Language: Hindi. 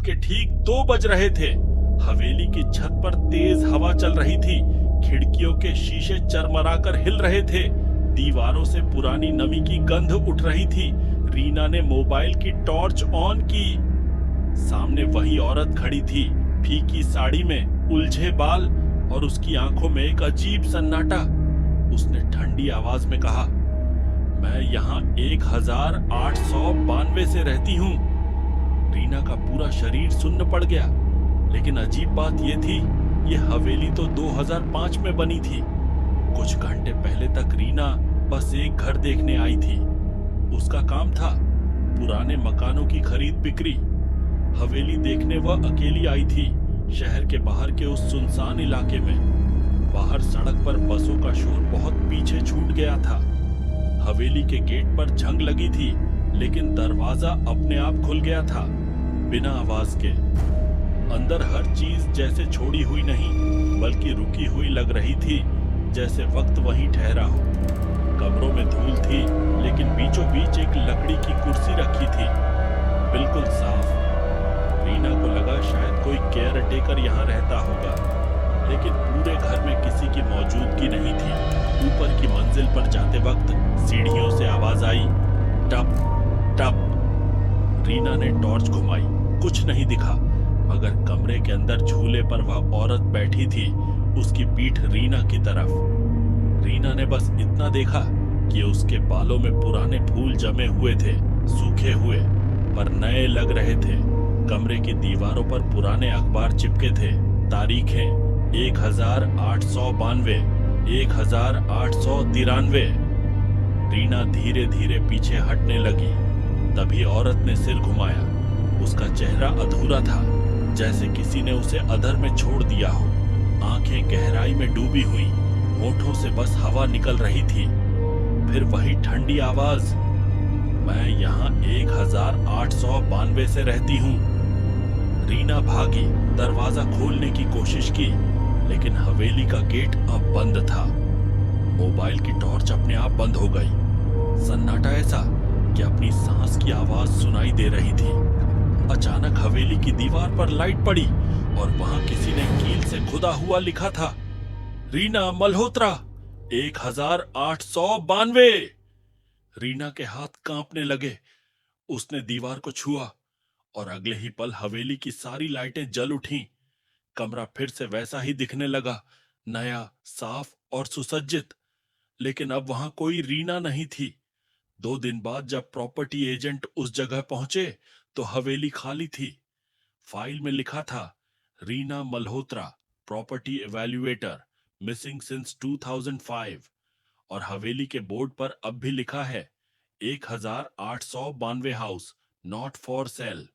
के ठीक 2 बज रहे थे। हवेली की छत पर तेज हवा चल रही थी। खिड़कियों के शीशे चरमराकर हिल रहे थे। दीवारों से पुरानी नमी की गंध उठ रही थी। रीना ने मोबाइल की टॉर्च ऑन की। सामने वही औरत खड़ी थी, फीकी साड़ी में, उलझे बाल और उसकी आंखों में एक अजीब सन्नाटा। उसने ठंडी आवाज में कहा, मैं यहाँ 1892 से रहती हूँ। रीना का पूरा शरीर सुन्न पड़ गया। लेकिन अजीब बात यह थी, ये हवेली तो 2005 में बनी थी। कुछ घंटे पहले तक रीना बस एक घर देखने आई थी। उसका काम था पुराने मकानों की खरीद बिक्री। हवेली देखने वह अकेली आई थी, शहर के बाहर के उस सुनसान इलाके में। बाहर सड़क पर बसों का शोर बहुत पीछे छूट गया था। हवेली के गेट पर झंग लगी थी, लेकिन दरवाजा अपने आप खुल गया था, बिना आवाज के। अंदर हर चीज जैसे छोड़ी हुई नहीं, बल्कि रुकी हुई लग रही थी, जैसे वक्त वहीं ठहरा हो। कमरों में धूल थी, लेकिन बीचों बीच एक लकड़ी की कुर्सी रखी थी, बिल्कुल साफ। रीना को लगा शायद कोई केयर टेकर यहाँ रहता होगा, लेकिन पूरे घर में किसी की मौजूदगी नहीं थी। ऊपर की मंजिल पर जाते वक्त सीढ़ियों से आवाज आई, टप टप। रीना ने टॉर्च घुमाई, कुछ नहीं दिखा, मगर कमरे के अंदर झूले पर वह औरत बैठी थी, उसकी पीठ रीना की तरफ। रीना ने बस इतना देखा कि उसके बालों में पुराने फूल जमे हुए थे, सूखे हुए पर नए लग रहे थे। कमरे की दीवारों पर पुराने अखबार चिपके थे, तारीखें 1892, 1893। रीना धीरे धीरे पीछे हटने लगी। तभी औरत ने सिर घुमाया। उसका चेहरा अधूरा था, जैसे किसी ने उसे अधर में छोड़ दिया हो। आंखें गहराई में डूबी हुई, होठों से बस हवा निकल रही थी। फिर वही ठंडी आवाज, मैं यहाँ 1892 से रहती हूँ। रीना भागी, दरवाजा खोलने की कोशिश की, लेकिन हवेली का गेट अब बंद था। मोबाइल की टॉर्च अपने आप बंद हो गई। सन्नाटा ऐसा कि अपनी सांस की आवाज सुनाई दे रही थी। अचानक हवेली की दीवार पर लाइट पड़ी और वहां किसी ने कील से खुदा हुआ लिखा था, रीना मल्होत्रा 1892। रीना के हाथ कांपने लगे। उसने दीवार को छुआ और अगले ही पल हवेली की सारी लाइटें जल उठीं। कमरा फिर से वैसा ही दिखने लगा, नया, साफ और सुसज्जित। लेकिन अब वहां कोई रीना नहीं थी। 2 दिन बाद जब प्रॉपर्टी एजेंट उस जगह पहुंचे तो हवेली खाली थी। फाइल में लिखा था, Reena Malhotra, property evaluator, missing since 2005। और हवेली के बोर्ड पर अब भी लिखा है, 1892 हाउस, नॉट फॉर सेल।